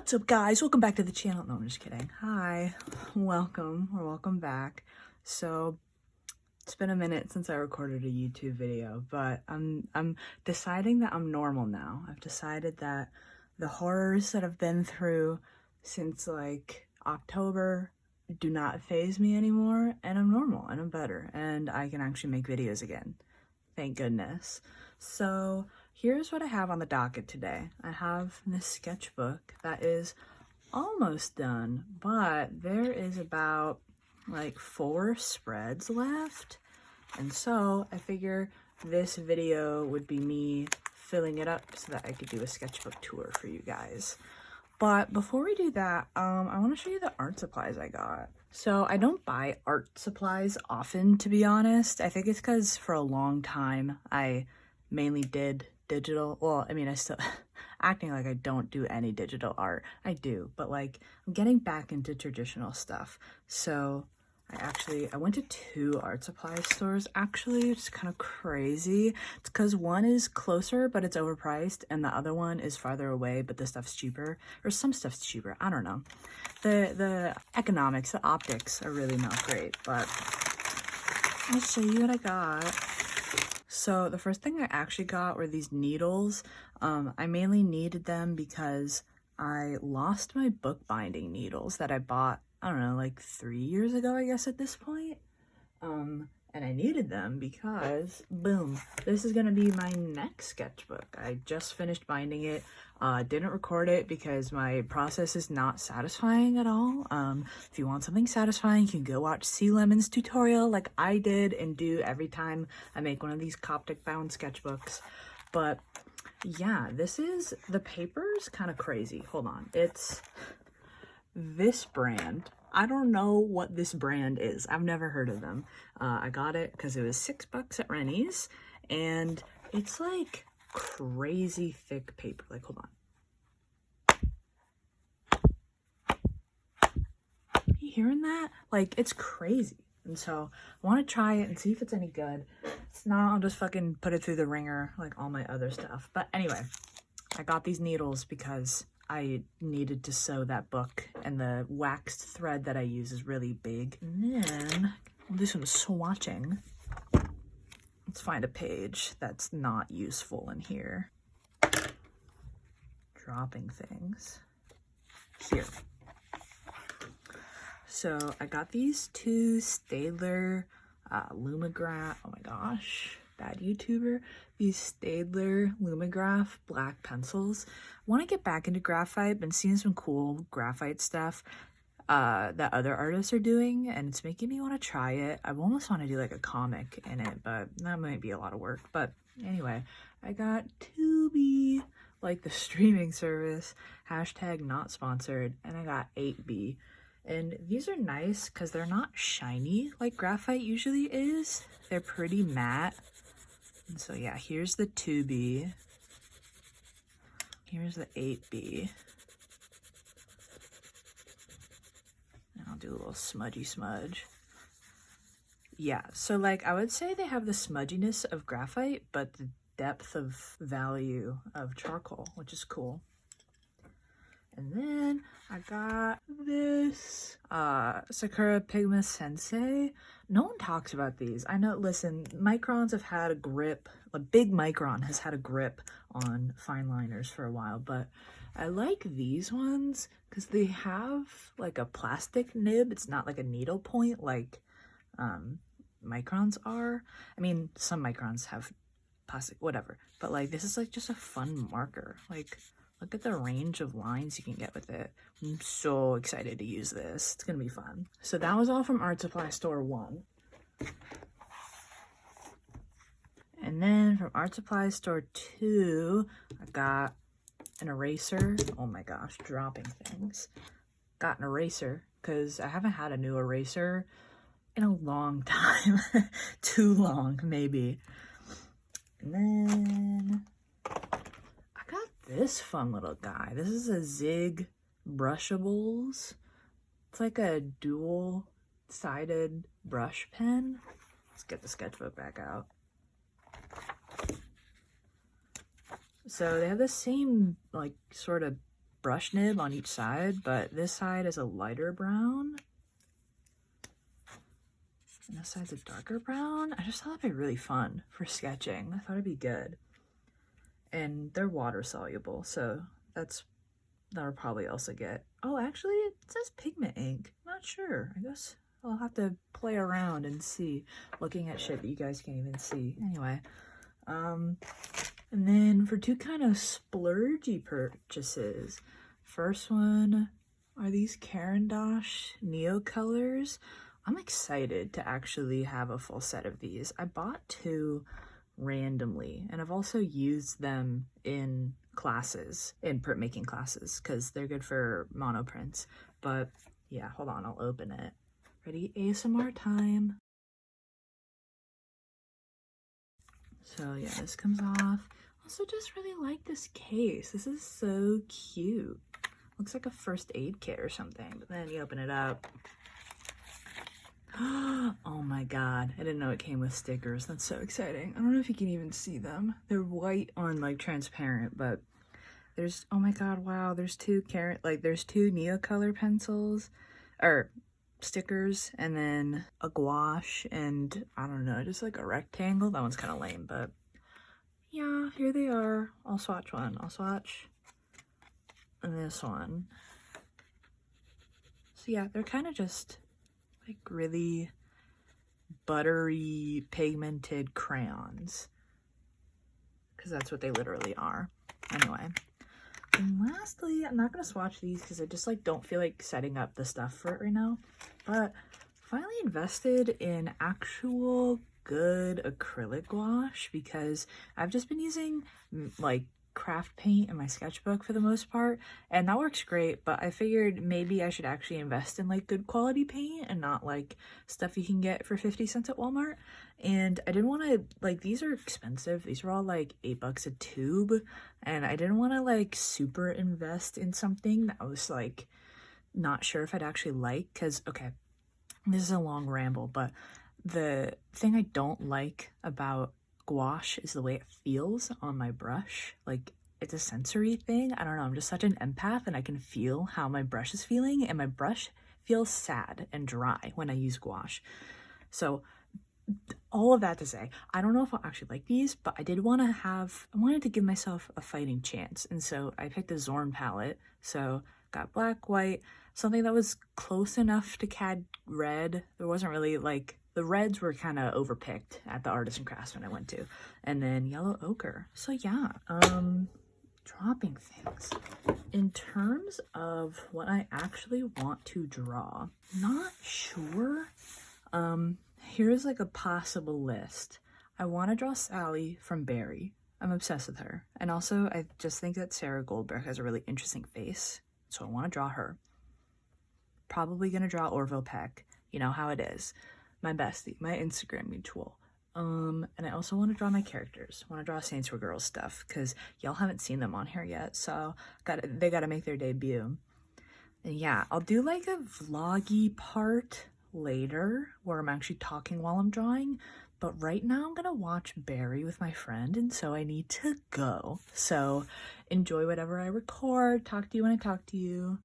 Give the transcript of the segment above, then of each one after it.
What's up, guys? Welcome back to the channel. No, I'm just kidding. Hi, welcome or welcome back. So it's been a minute since I recorded a YouTube video, but I'm deciding that I'm normal now. I've decided that the horrors that I've been through since like October do not faze me anymore, and I'm normal and I'm better and I can actually make videos again. Thank goodness. So here's what I have on the docket today. I have this sketchbook that is almost done, but there is about like 4 spreads left. And so I figure this video would be me filling it up so that I could do a sketchbook tour for you guys. But before we do that, I want to show you the art supplies I got. So I don't buy art supplies often, to be honest. I think it's because for a long time I mainly did digital. Well, I mean, I still acting like I don't do any digital art. I do, but like I'm getting back into traditional stuff. So I went to 2 art supply stores actually, which is kind of crazy. It's because one is closer but it's overpriced, and the other one is farther away but the stuff's cheaper, or some stuff's cheaper. I don't know. The economics, the optics are really not great, but I'll show you what I got. So the first thing I actually got were these needles. I mainly needed them because I lost my bookbinding needles that I bought, I don't know, like 3 years ago, I guess at this point. And I needed them because, boom, this is gonna be my next sketchbook. I just finished binding it. Didn't record it because my process is not satisfying at all. If you want something satisfying, you can go watch C Lemon's tutorial like I did and do every time I make one of these Coptic bound sketchbooks. But yeah, the paper's kind of crazy. Hold on, it's this brand. I don't know what this brand is. I've never heard of them. I got it because it was $6 at Rennie's, and it's like crazy thick paper. Like, hold on. You hearing that? Like, it's crazy. And so I want to try it and see if it's any good. If it's not, I'll just fucking put it through the ringer like all my other stuff. But anyway, I got these needles because I needed to sew that book, and the waxed thread that I use is really big. And then I'll do some swatching. Let's find a page that's not useful in here. Dropping things. Here. So I got these 2 Staedtler Lumograph. Oh my gosh, bad YouTuber. These Staedtler Lumograph black pencils. I want to get back into graphite. Been seeing some cool graphite stuff that other artists are doing, and it's making me want to try it. I almost want to do like a comic in it, but that might be a lot of work. But anyway, I got Tubi, like the streaming service, hashtag not sponsored, and I got 8B. And these are nice because they're not shiny like graphite usually is. They're pretty matte. And so yeah, here's the 2B. Here's the 8B. And I'll do a little smudgy smudge. Yeah, so like I would say they have the smudginess of graphite, but the depth of value of charcoal, which is cool. And then I got this Sakura Pigma Sensei. No one talks about these. I know, listen, Microns have had a grip. A big Micron has had a grip on fine liners for a while, but I like these ones because they have like a plastic nib. It's not like a needle point like Microns are. I mean, some Microns have plastic, whatever. But like this is like just a fun marker. Like, look at the range of lines you can get with it. I'm so excited to use this. It's gonna be fun. So that was all from Art Supply Store 1. And then from Art Supply Store 2, I got an eraser. Oh my gosh, dropping things. Got an eraser because I haven't had a new eraser in a long time. Too long, maybe. And then I got this fun little guy. This is a Zig Brushables. It's like a dual-sided brush pen. Let's get the sketchbook back out. So they have the same like sort of brush nib on each side, but this side is a lighter brown. And this side's a darker brown. I just thought that'd be really fun for sketching. I thought it'd be good. And they're water soluble, so that'll probably also get, oh, actually it says pigment ink. Not sure. I guess I'll have to play around and see, looking at shit that you guys can't even see. Anyway, and then for two kind of splurgy purchases, first one are these Caran d'Ache Neo colors. I'm excited to actually have a full set of these. I bought two randomly, and I've also used them in classes, in printmaking classes, because they're good for monoprints. But yeah, hold on, I'll open it. Ready? ASMR time. So yeah, this comes off. Also just really like this case. This is so cute. Looks like a first aid kit or something, but then you open it up. Oh my god, I didn't know it came with stickers. That's so exciting. I don't know if you can even see them. They're white on like transparent, but there's, oh my god, wow, there's two there's two Neocolor pencils or stickers, and then a gouache, and I don't know, just like a rectangle. That one's kind of lame, but yeah, here they are. I'll swatch one. I'll swatch this one. So yeah, they're kind of just like really buttery pigmented crayons, because that's what they literally are. Anyway, and lastly, I'm not going to swatch these because I just like don't feel like setting up the stuff for it right now, but finally invested in actual good acrylic gouache, because I've just been using like craft paint in my sketchbook for the most part, and that works great, but I figured maybe I should actually invest in like good quality paint and not like stuff you can get for 50 cents at Walmart. And I didn't want to, like, these are expensive. These are all like $8 a tube, and I didn't want to like super invest in something that I was like not sure if I'd actually like, because okay, this is a long ramble, but the thing I don't like about gouache is the way it feels on my brush. Like, it's a sensory thing. I don't know, I'm just such an empath, and I can feel how my brush is feeling, and my brush feels sad and dry when I use gouache. So all of that to say, I don't know if I'll actually like these, but I wanted to give myself a fighting chance, and so I picked a Zorn palette. So got black, white, something that was close enough to CAD red. There wasn't really like, the reds were kind of overpicked at the artisan craftsman I went to, and then yellow ochre. So yeah, dropping things. In terms of what I actually want to draw, not sure. Here's like a possible list. I want to draw Sally from Barry. I'm obsessed with her. And also, I just think that Sarah Goldberg has a really interesting face, so I want to draw her. Probably gonna draw Orville Peck. You know how it is. My bestie, my Instagram mutual. And I also want to draw my characters. I want to draw Saints Were Girls stuff, because y'all haven't seen them on here yet, so they gotta make their debut. And yeah, I'll do like a vloggy part later where I'm actually talking while I'm drawing, but right now I'm gonna watch Barry with my friend, and so I need to go. So enjoy whatever I record. Talk to you when I talk to you.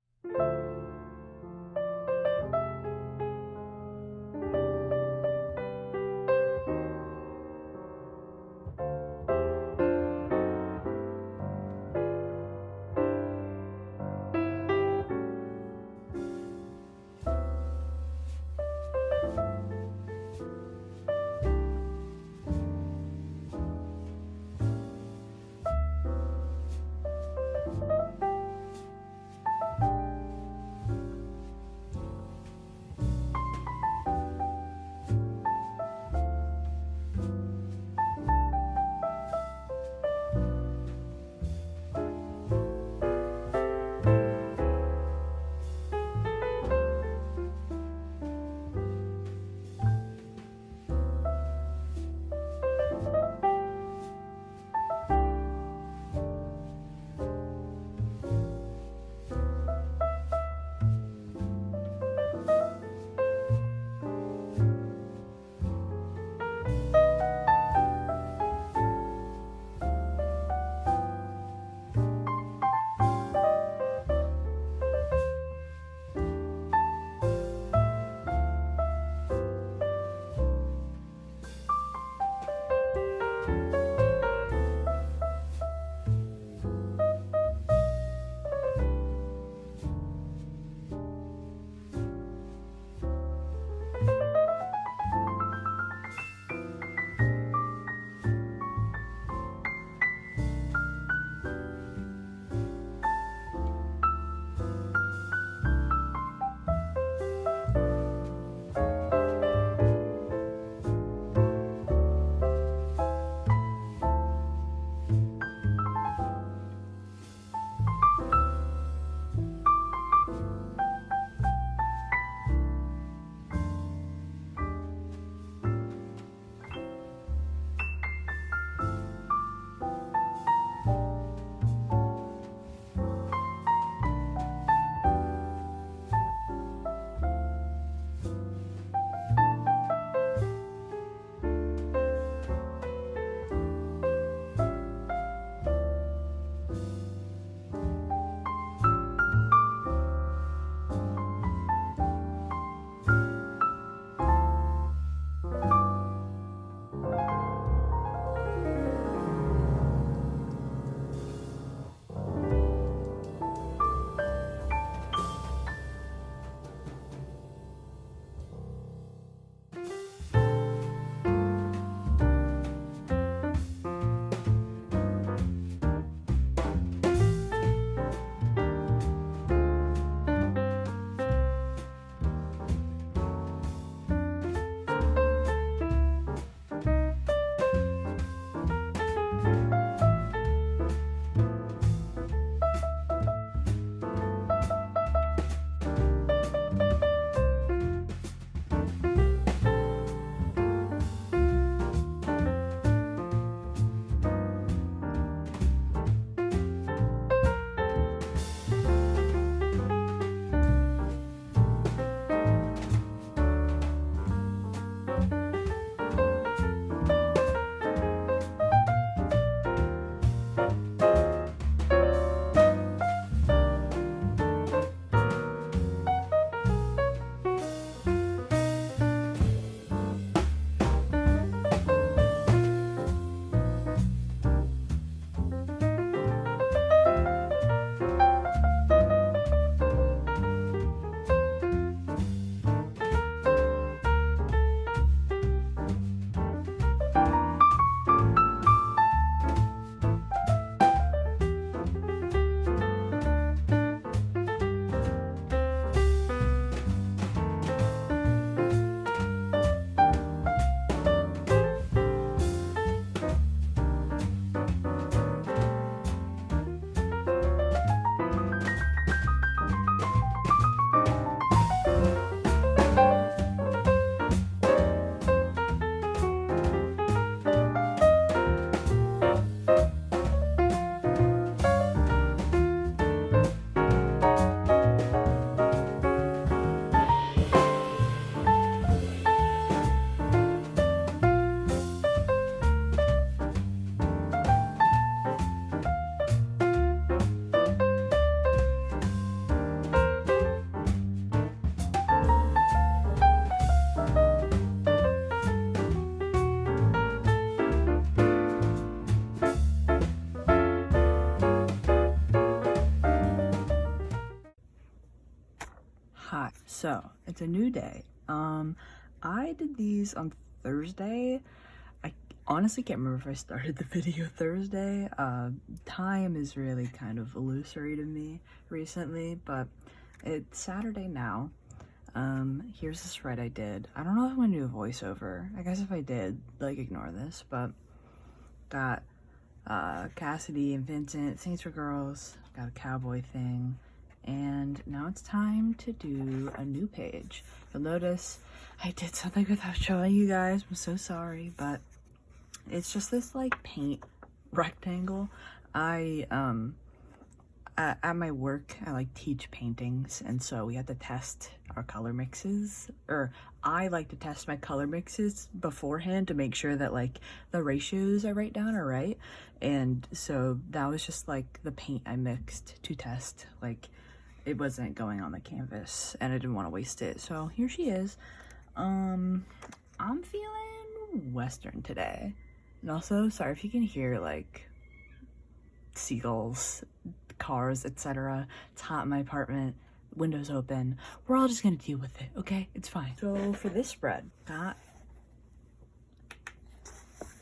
So it's a new day. I did these on Thursday. I honestly can't remember if I started the video Thursday. Time is really kind of illusory to me recently, but it's Saturday now. Here's the spread I did. I don't know if I'm gonna do a voiceover. I guess if I did, like, ignore this, but got Cassidy and Vincent, Saints for Girls, got a cowboy thing, and now it's time to do a new page. You'll notice I did something without showing you guys. I'm so sorry, but it's just this like paint rectangle. At my work, I like teach paintings, and so we had to test our color mixes, or I like to test my color mixes beforehand to make sure that like the ratios I write down are right. And so that was just like the paint I mixed to test, like it wasn't going on the canvas and I didn't want to waste it. So here she is. I'm feeling Western today. And also, sorry if you can hear like seagulls, cars, etc. It's hot in my apartment, windows open. We're all just gonna deal with it, okay? It's fine. So for this spread,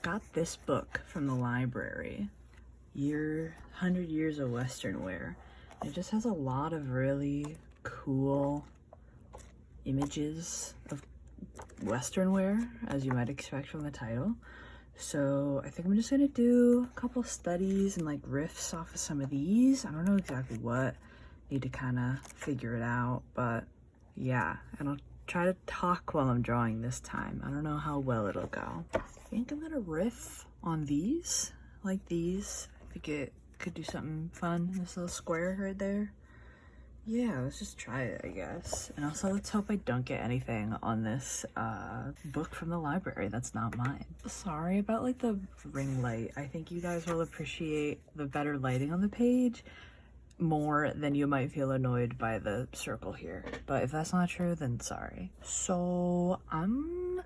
got this book from the library, 100 Years of Western Wear. It just has a lot of really cool images of Western wear, as you might expect from the title. So I think I'm just gonna do a couple studies and like riffs off of some of these. I don't know exactly what, need to kind of figure it out, but yeah, and I'll try to talk while I'm drawing this time. I don't know how well it'll go. I think I'm gonna riff on these, like these. I think it could do something fun. This little square right there. Yeah, let's just try it, I guess. And also, let's hope I don't get anything on this book from the library that's not mine. Sorry about like the ring light. I think you guys will appreciate the better lighting on the page more than you might feel annoyed by the circle here. But if that's not true, then sorry. So I'm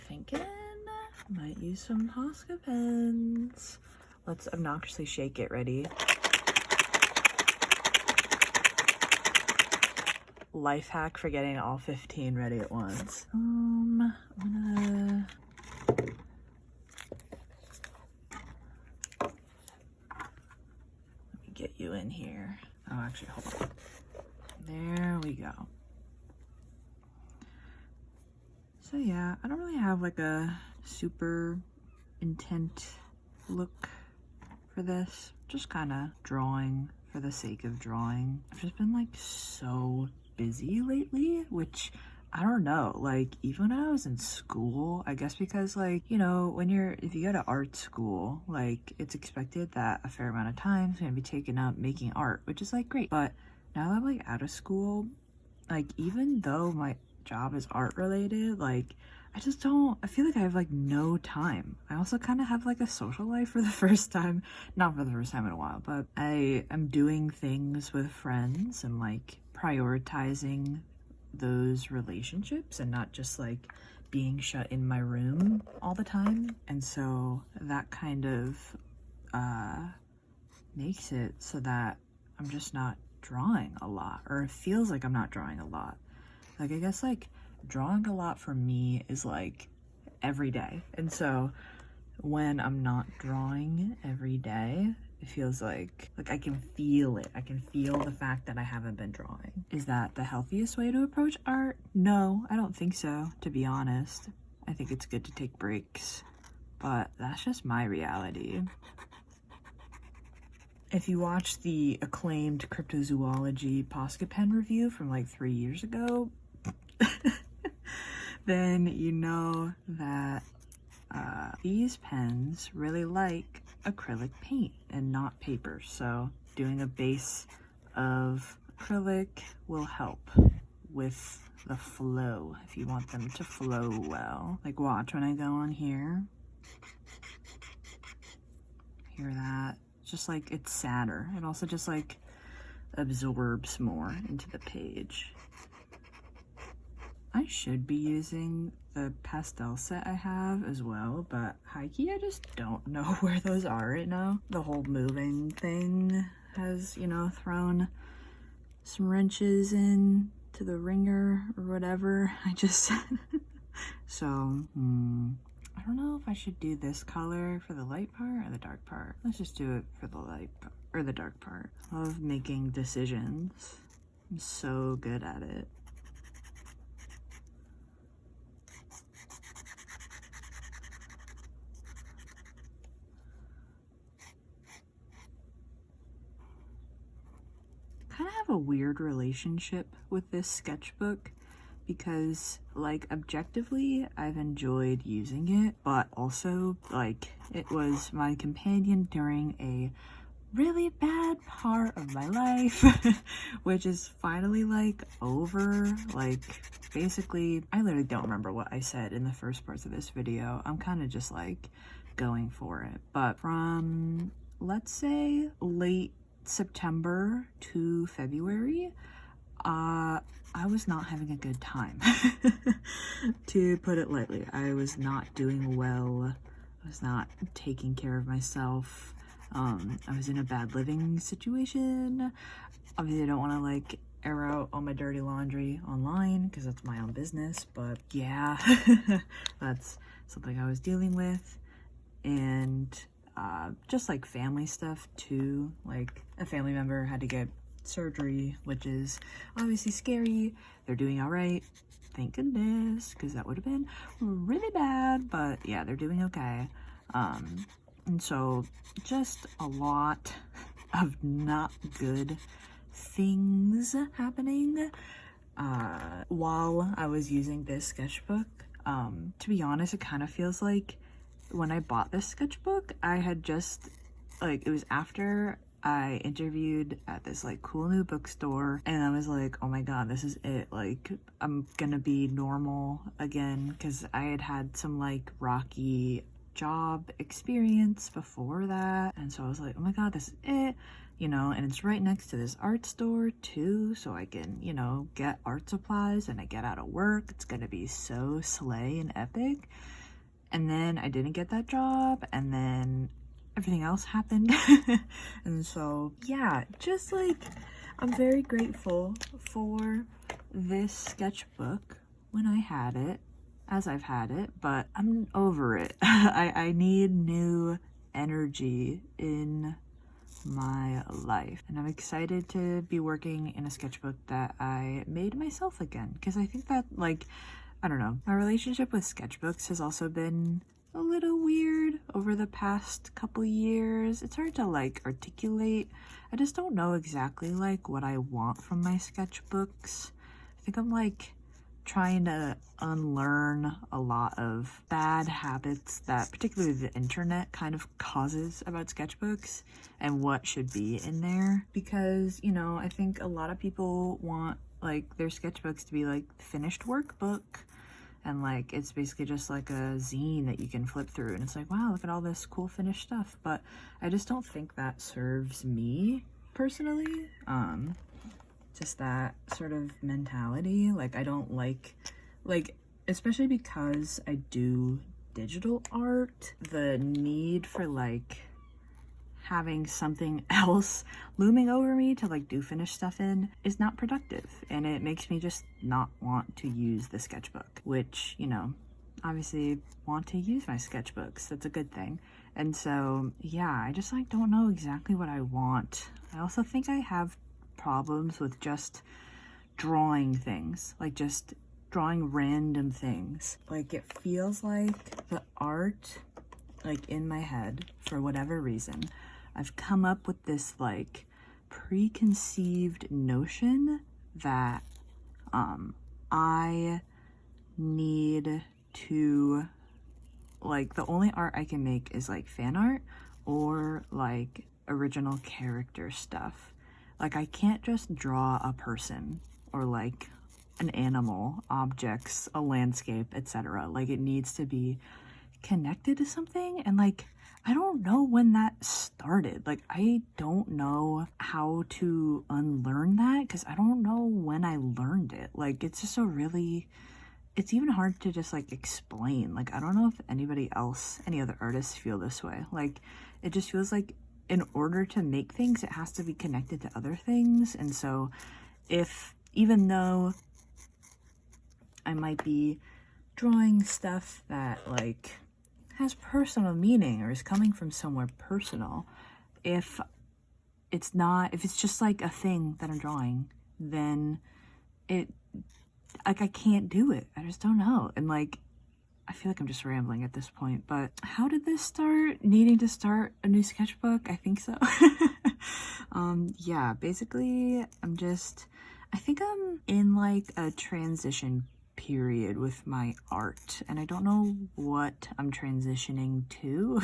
thinking I might use some Posca pens. Let's obnoxiously shake it. Ready? Life hack for getting all 15 ready at once. I'm gonna let me get you in here. Oh, actually, hold on. There we go. So yeah, I don't really have like a super intent look for this. Just kind of drawing for the sake of drawing. I've just been like so busy lately, which I don't know, like even when I was in school, I guess because like, you know, if you go to art school, like it's expected that a fair amount of time is going to be taken up making art, which is like great. But now that I'm like out of school, like even though my job is art related, like I feel like I have like no time. I also kind of have like a social life for the first time, not for the first time in a while, but I am doing things with friends and like prioritizing those relationships and not just like being shut in my room all the time. And so that kind of makes it so that I'm just not drawing a lot, or it feels like I'm not drawing a lot. Like I guess like drawing a lot for me is like every day, and so when I'm not drawing every day, it feels like I can feel it. I can feel the fact that I haven't been drawing. Is that the healthiest way to approach art? No, I don't think so, to be honest. I think it's good to take breaks, but that's just my reality. If you watch the acclaimed cryptozoology Posca pen review from like 3 years ago, then you know that these pens really like acrylic paint and not paper. So doing a base of acrylic will help with the flow if you want them to flow well. Like watch when I go on here. Hear that? Just like it's sadder. It also just like absorbs more into the page. I should be using the pastel set I have as well, but high-key I just don't know where those are right now. The whole moving thing has, you know, thrown some wrenches in to the ringer or whatever I just said. So, I don't know if I should do this color for the light part or the dark part. Let's just do it for the light part, or the dark part. I love making decisions. I'm so good at it. Kind of have a weird relationship with this sketchbook because, like, objectively I've enjoyed using it, but also, like, it was my companion during a really bad part of my life which is finally, like, over. Like, basically, I literally don't remember what I said in the first parts of this video. I'm kind of just like going for it, but from, let's say, late September to February, I was not having a good time to put it lightly. I was not doing well. I was not taking care of myself. I was in a bad living situation. Obviously, I don't want to, like, air out all my dirty laundry online because that's my own business, but yeah, that's something I was dealing with. And just, like, family stuff too. Like, a family member had to get surgery, which is obviously scary. They're doing all right, thank goodness, because that would have been really bad, but yeah, they're doing okay. And so just a lot of not good things happening while I was using this sketchbook. To be honest, it kind of feels like when I bought this sketchbook, I had just, like, it was after I interviewed at this, like, cool new bookstore, and I was like, oh my god, this is it. Like, I'm gonna be normal again, because I had had some, like, rocky job experience before that, and so I was like, oh my god, this is it, you know. And it's right next to this art store too, so I can, you know, get art supplies and I get out of work. It's gonna be so slay and epic. And then I didn't get that job, and then everything else happened. And so yeah, just, like, I'm very grateful for this sketchbook when I had it, as I've had it, but I'm over it. I need new energy in my life, and I'm excited to be working in a sketchbook that I made myself again, because I think that, like, I don't know, my relationship with sketchbooks has also been a little weird over the past couple years. It's hard to, like, articulate. I just don't know exactly, like, what I want from my sketchbooks. I think I'm, like, trying to unlearn a lot of bad habits that particularly the internet kind of causes about sketchbooks and what should be in there, because, you know, I think a lot of people want, like, their sketchbooks to be like finished workbook, and, like, it's basically just like a zine that you can flip through, and it's like, wow, look at all this cool finished stuff. But I just don't think that serves me personally. Just that sort of mentality. Like, I don't like, especially because I do digital art, the need for, like, having something else looming over me to, like, do finished stuff in is not productive, and it makes me just not want to use the sketchbook, which, you know, obviously want to use my sketchbooks. That's a good thing. And so yeah, I just, like, don't know exactly what I want. I also think I have problems with just drawing things, like just drawing random things. Like, it feels like the art, like, in my head, for whatever reason, I've come up with this, like, preconceived notion that I need to, like, the only art I can make is, like, fan art or, like, original character stuff. Like, I can't just draw a person or, like, an animal, objects, a landscape, etc. Like, it needs to be connected to something, and, like, I don't know when that started. Like, I don't know how to unlearn that, because I don't know when I learned it. Like, it's just a really, it's even hard to just, like, explain. Like, I don't know if anybody else, any other artists feel this way. Like, it just feels like in order to make things, it has to be connected to other things. And so if even though I might be drawing stuff that like has personal meaning or is coming from somewhere personal, if it's just like a thing that I'm drawing, then I can't do it. I just don't know. And like, I feel like I'm just rambling at this point, but how did this start? Needing to start a new sketchbook? I think so. Yeah, basically I think I'm in like a transition period with my art, and I don't know what I'm transitioning to.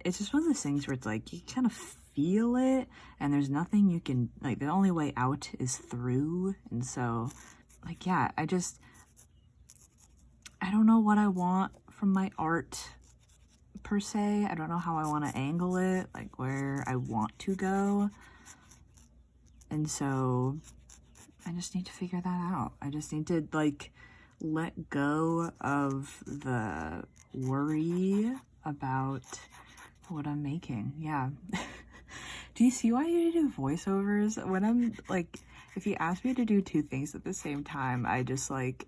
It's just one of those things where it's like, you kind of feel it, and there's nothing you can, like, the only way out is through, and so, like, yeah, I don't know what I want from my art, per se. I don't know how I want to angle it, like, where I want to go, and so I just need to figure that out. I just need to, like, let go of the worry about what I'm making. Yeah. Do you see why you do voiceovers? When I'm, like, if you ask me to do two things at the same time, I just, like,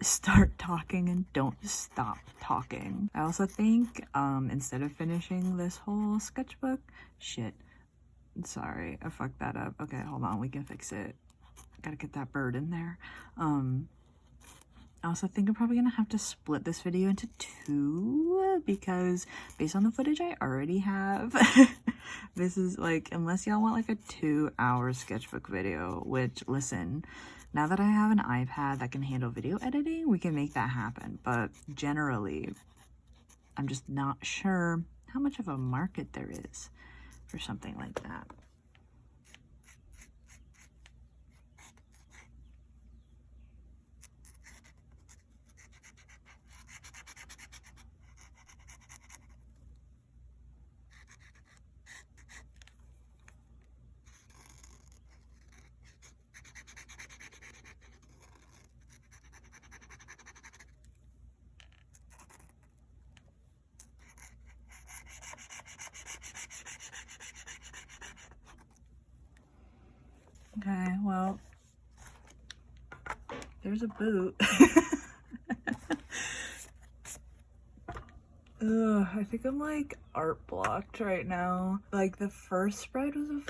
start talking and don't stop talking. I also think, instead of finishing this whole sketchbook, sorry, I fucked that up. Okay, hold on, we can fix it. Gotta get that bird in there. I also think I'm probably gonna have to split this video into two, because based on the footage I already have, this is like, unless y'all want like a 2-hour sketchbook video, which, listen, now that I have an iPad that can handle video editing, we can make that happen. But generally, I'm just not sure how much of a market there is for something like that. Okay, well, there's a boot. Ugh, I think I'm like art blocked right now. Like, the first spread was a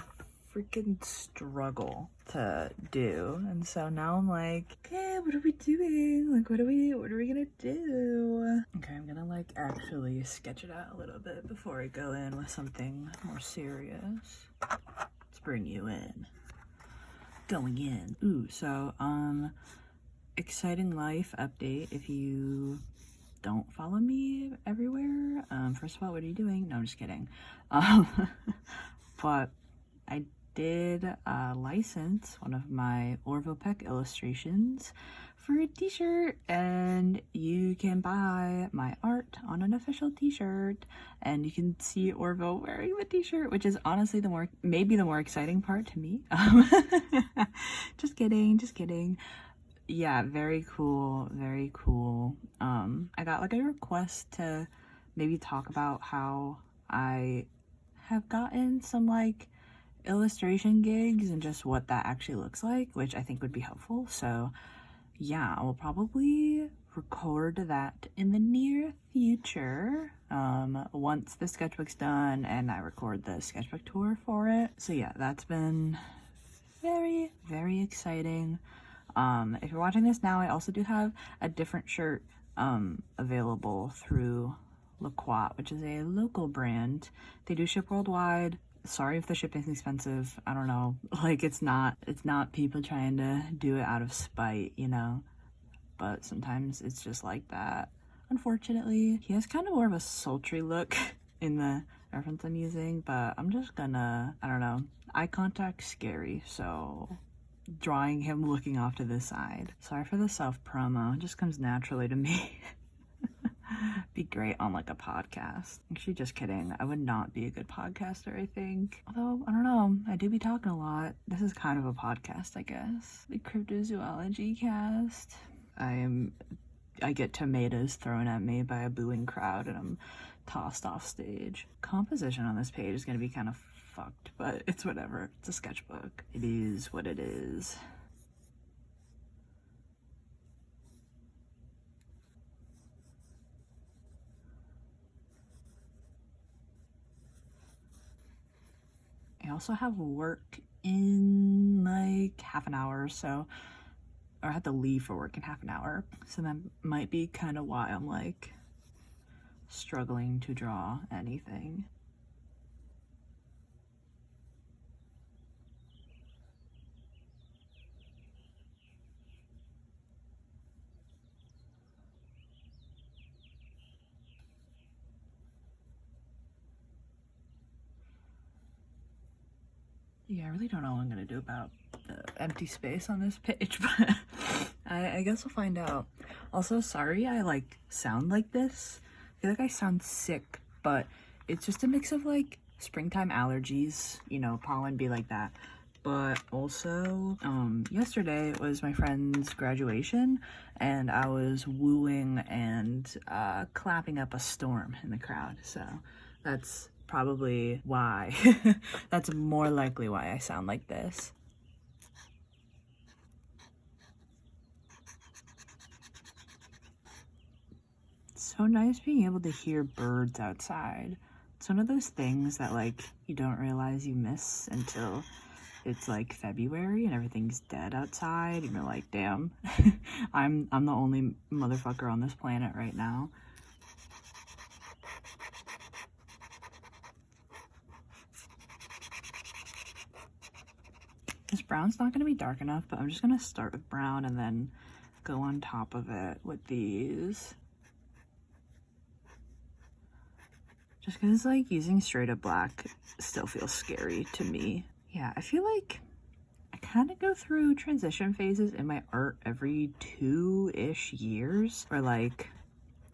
freaking struggle to do, and so now I'm like, okay, what are we doing? Like, what are we gonna do? Okay, I'm gonna like actually sketch it out a little bit before I go in with something more serious. Let's bring you in. Going in. Ooh, so exciting life update. If you don't follow me everywhere, first of all, what are you doing? No, I'm just kidding. But I did license one of my Orville Peck illustrations for a t-shirt, and you can buy my art on an official t-shirt, and you can see Orville wearing the t-shirt, which is honestly maybe the more exciting part to me. Just kidding. Yeah, very cool, very cool. I got like a request to maybe talk about how I have gotten some like illustration gigs and just what that actually looks like, which I think would be helpful. So yeah, I will probably record that in the near future, once the sketchbook's done and I record the sketchbook tour for it. So yeah, that's been very, very exciting. If you're watching this now, I also do have a different shirt available through LaQuat, which is a local brand. They do ship worldwide. Sorry if the shipping's expensive. I don't know. Like, it's not people trying to do it out of spite, you know? But sometimes it's just like that. Unfortunately, he has kind of more of a sultry look in the reference I'm using, but I'm just gonna, I don't know. Eye contact's scary, so drawing him looking off to the side. Sorry for the self-promo. It just comes naturally to me. Be great on like a podcast. Actually, just kidding. I would not be a good podcaster, I think. Although, I don't know. I do be talking a lot. This is kind of a podcast, I guess. The cryptozoology cast. I get tomatoes thrown at me by a booing crowd and I'm tossed off stage. Composition on this page is going to be kind of fucked, but it's whatever. It's a sketchbook. It is what it is. I also have work in like half an hour or so, or I have to leave for work in half an hour, so that might be kind of why I'm like struggling to draw anything. Yeah, I really don't know what I'm gonna do about the empty space on this page, but I guess we'll find out. Also, sorry I like sound like this. I feel like I sound sick, but it's just a mix of like springtime allergies, you know, pollen be like that. But also, yesterday was my friend's graduation, and I was wooing and clapping up a storm in the crowd, so that's probably why. That's more likely why I sound like this. It's so nice being able to hear birds outside. It's one of those things that like you don't realize you miss until it's like February and everything's dead outside and you're like, damn, I'm the only motherfucker on this planet right now. This brown's not going to be dark enough, but I'm just going to start with brown and then go on top of it with these. Just because like using straight up black still feels scary to me. Yeah, I feel like I kind of go through transition phases in my art every 2-ish years, where like,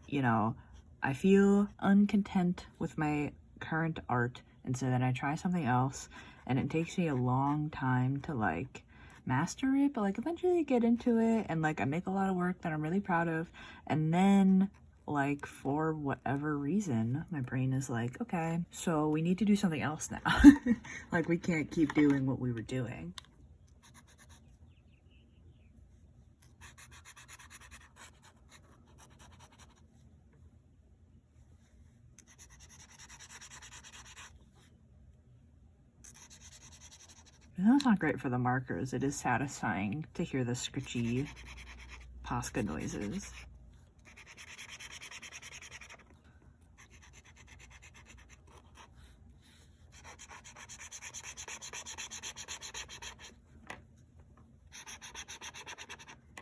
you know, I feel uncontent with my current art, and so then I try something else, and it takes me a long time to like master it, but like eventually I get into it, and like I make a lot of work that I'm really proud of, and then like for whatever reason my brain is like, okay, so we need to do something else now. Like we can't keep doing what we were doing. I know it's not great for the markers. It is satisfying to hear the scritchy Posca noises.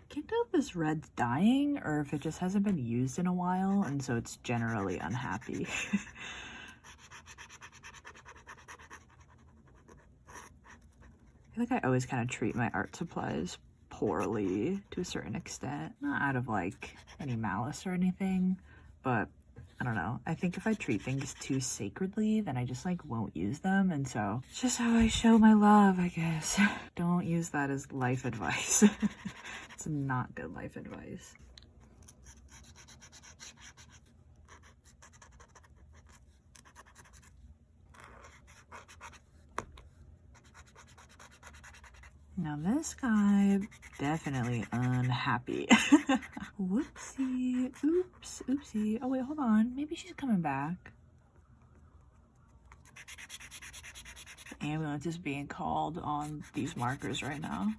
Can't tell if this red's dying or if it just hasn't been used in a while and so it's generally unhappy. I feel like I always kind of treat my art supplies poorly to a certain extent. Not out of like any malice or anything, but I don't know. I think if I treat things too sacredly, then I just like won't use them. And so it's just how I show my love, I guess. Don't use that as life advice. It's not good life advice. Now this guy, definitely unhappy. Whoopsie, oops, oopsie. Oh wait, hold on, maybe she's coming back. The ambulance is being called on these markers right now.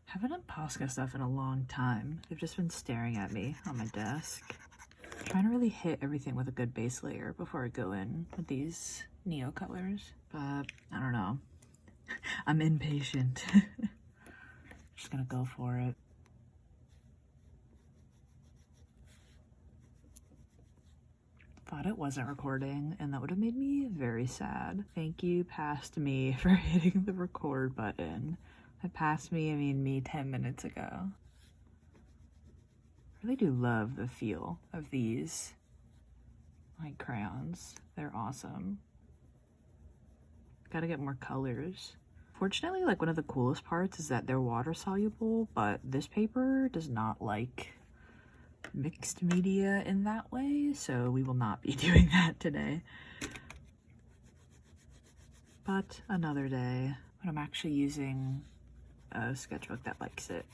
Haven't done Posca stuff in a long time. They've just been staring at me on my desk. I'm trying to really hit everything with a good base layer before I go in with these neo colors, but I don't know. I'm impatient. Just gonna go for it. thought it wasn't recording, and that would have made me very sad. Thank you, past me, for hitting the record button. By past me, I mean me 10 minutes ago. I really do love the feel of these, like, crayons. They're awesome. Gotta get more colors. Fortunately, like, one of the coolest parts is that they're water soluble, but this paper does not like mixed media in that way, so we will not be doing that today. But another day, when I'm actually using a sketchbook that likes it.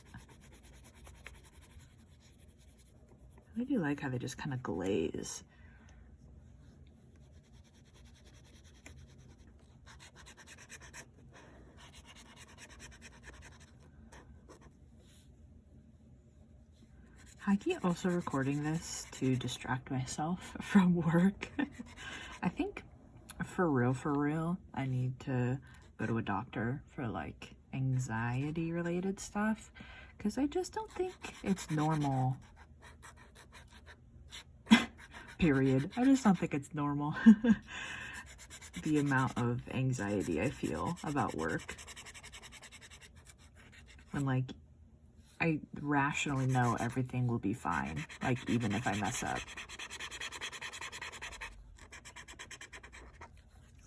I do like how they just kind of glaze. I keep also recording this to distract myself from work. I think for real, I need to go to a doctor for like anxiety related stuff, because I just don't think it's normal. Period. I just don't think it's normal. The amount of anxiety I feel about work. And like, I rationally know everything will be fine, like, even if I mess up.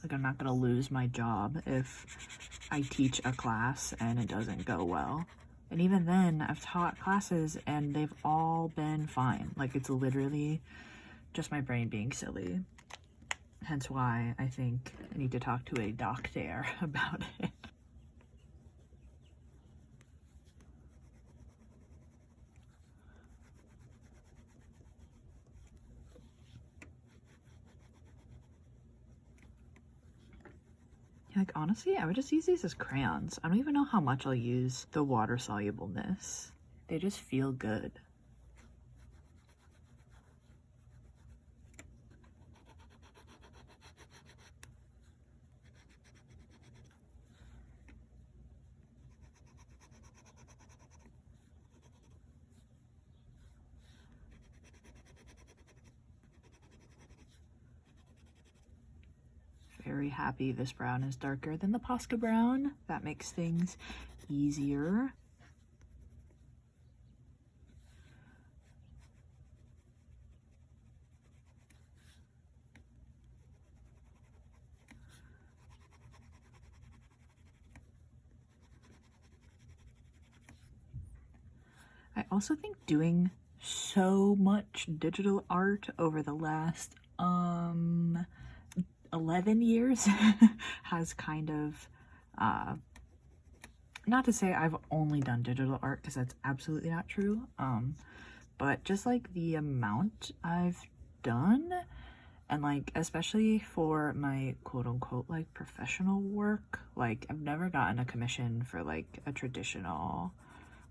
Like, I'm not gonna lose my job if I teach a class and it doesn't go well. And even then, I've taught classes and they've all been fine. Like, it's literally just my brain being silly. Hence why I think I need to talk to a doctor about it. Like, honestly, I would just use these as crayons. I don't even know how much I'll use the water solubleness. They just feel good. Very happy this brown is darker than the Posca brown. That makes things easier. I also think doing so much digital art over the last 11 years has kind of, not to say I've only done digital art, because that's absolutely not true, but just like the amount I've done, and like especially for my quote-unquote like professional work, like I've never gotten a commission for like a traditional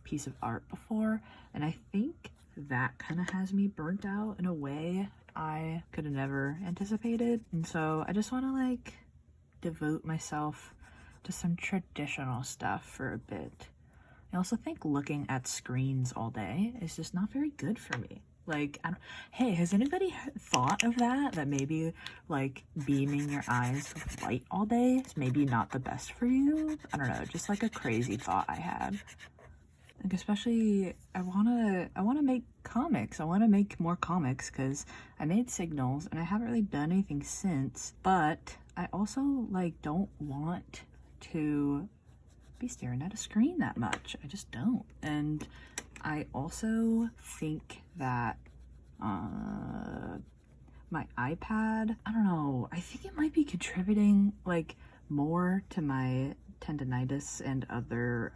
piece of art before, and I think that kind of has me burnt out in a way I could have never anticipated. And so I just want to like devote myself to some traditional stuff for a bit. I also think looking at screens all day is just not very good for me. Like, hey, has anybody thought of that? That maybe like beaming your eyes with light all day is maybe not the best for you? I don't know, just like a crazy thought I had. Like, especially, I wanna make comics. I wanna make more comics because I made Signals and I haven't really done anything since, but I also like don't want to be staring at a screen that much. I just don't. And I also think that my iPad, I don't know, I think it might be contributing like more to my tendinitis and other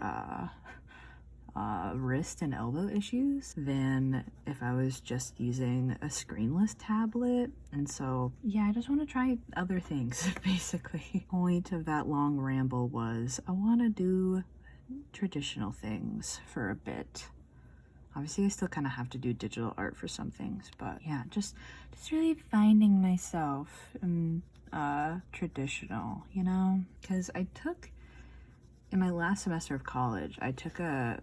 wrist and elbow issues than if I was just using a screenless tablet. And so yeah, I just want to try other things. Basically, point of that long ramble was I want to do traditional things for a bit. Obviously I still kind of have to do digital art for some things, but yeah, just really finding myself in traditional, you know, because I took in my last semester of college, I took a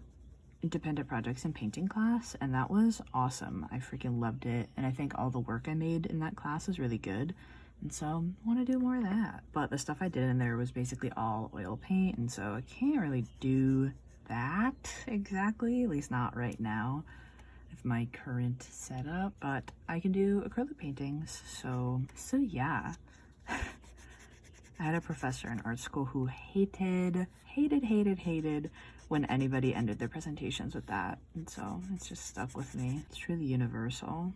independent projects in painting class, and that was awesome. I freaking loved it, and I think all the work I made in that class was really good, and so I want to do more of that. But the stuff I did in there was basically all oil paint, and so I can't really do that exactly, at least not right now with my current setup, but I can do acrylic paintings. So yeah. I had a professor in art school who hated when anybody ended their presentations with that, and so it's just stuck with me. It's truly universal.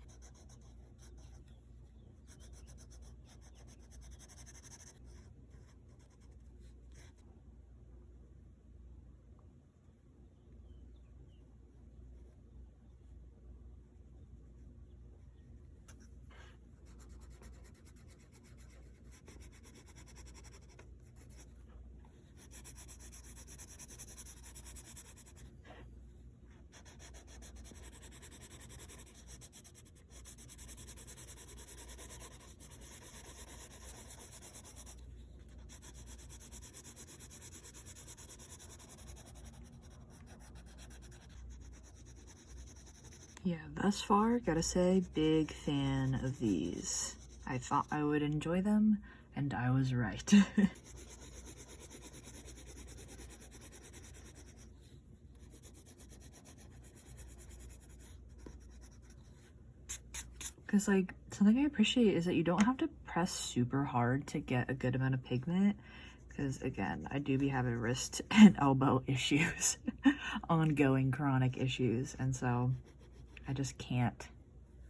Yeah, thus far, gotta say, big fan of these. I thought I would enjoy them, and I was right. Because, like, something I appreciate is that you don't have to press super hard to get a good amount of pigment. Because, again, I do be having wrist and elbow issues, ongoing chronic issues, and so I just can't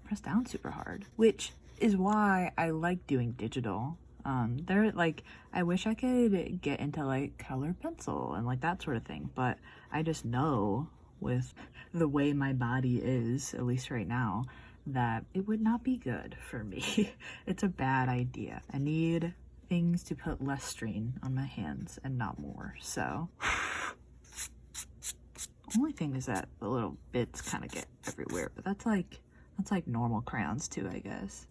press down super hard, which is why I like doing digital. They're like, I wish I could get into like color pencil and like that sort of thing, but I just know with the way my body is, at least right now, that it would not be good for me. It's a bad idea. I need things to put less strain on my hands and not more. So only thing is that the little bits kind of get everywhere, but that's like normal crayons too, I guess.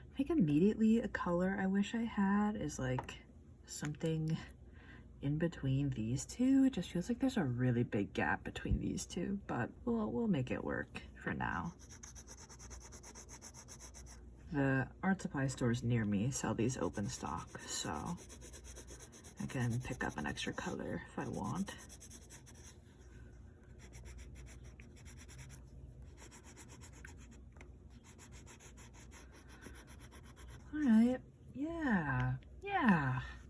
I think immediately a color I wish I had is like something in between these two. It just feels like there's a really big gap between these two, but we'll make it work for now. The art supply stores near me sell these open stock, so I can pick up an extra color if I want. Alright, yeah.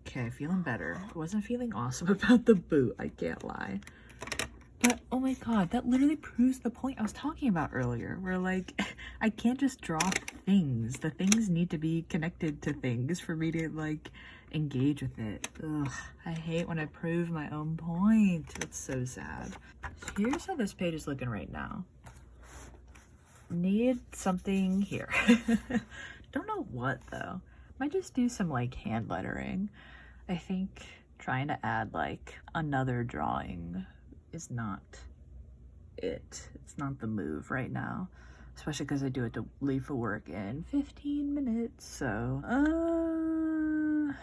Okay, feeling better. I wasn't feeling awesome about the boot, I can't lie. But, oh my god, that literally proves the point I was talking about earlier, where, like, I can't just draw things. The things need to be connected to things for me to, like, engage with it. Ugh, I hate when I prove my own point. It's so sad. Here's how this page is looking right now. Need something here. Don't know what, though. Might just do some, like, hand lettering. I think trying to add, like, another drawing is not it. It's not the move right now, especially because I do have to leave for work in 15 minutes. So I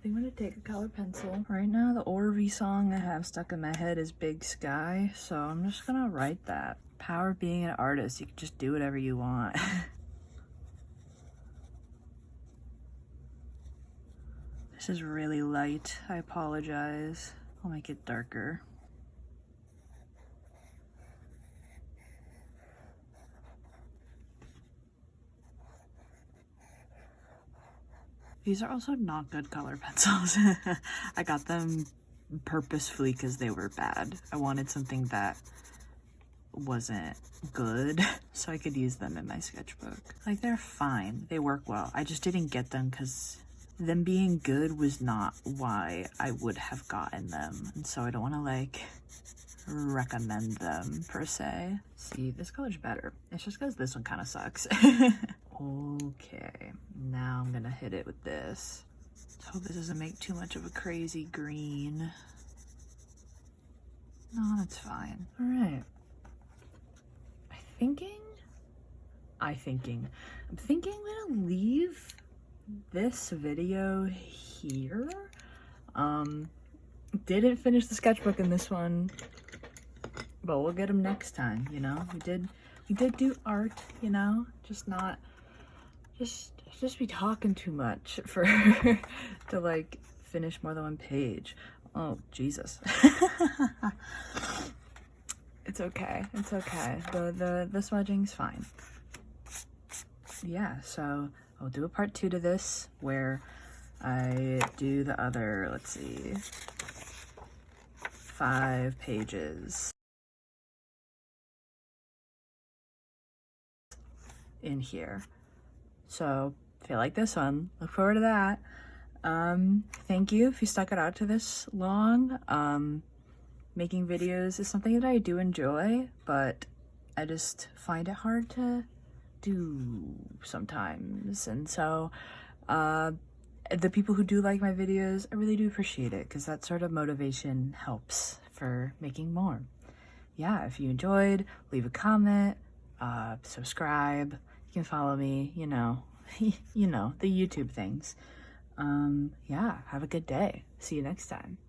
think I'm gonna take a color pencil. Right now the Orvie song I have stuck in my head is Big Sky, so I'm just gonna write that. Power of being an artist, you can just do whatever you want. This is really light, I apologize. I'll make it darker. These are also not good color pencils. I got them purposefully because they were bad. I wanted something that wasn't good so I could use them in my sketchbook. Like, they're fine. They work well. I just didn't get them because them being good was not why I would have gotten them. And so I don't want to like recommend them per se. See, this color's better. It's just because this one kind of sucks. Okay, now I'm gonna hit it with this. Hope this doesn't make too much of a crazy green. No, that's fine. All right. I'm thinking I'm gonna leave this video here. Didn't finish the sketchbook in this one, but we'll get them next time, you know? We did do art, you know? Just be talking too much for to like finish more than one page. Oh, Jesus. It's okay. It's okay. The smudging's fine. Yeah, so I'll do a part 2 to this where I do the other, let's see, 5 pages in here. So if you like this one, look forward to that. Thank you if you stuck it out to this long. Making videos is something that I do enjoy, but I just find it hard to do sometimes. And so the people who do like my videos, I really do appreciate it, because that sort of motivation helps for making more. Yeah, if you enjoyed, leave a comment, subscribe, you can follow me, you know, you know, the YouTube things. Yeah, have a good day. See you next time.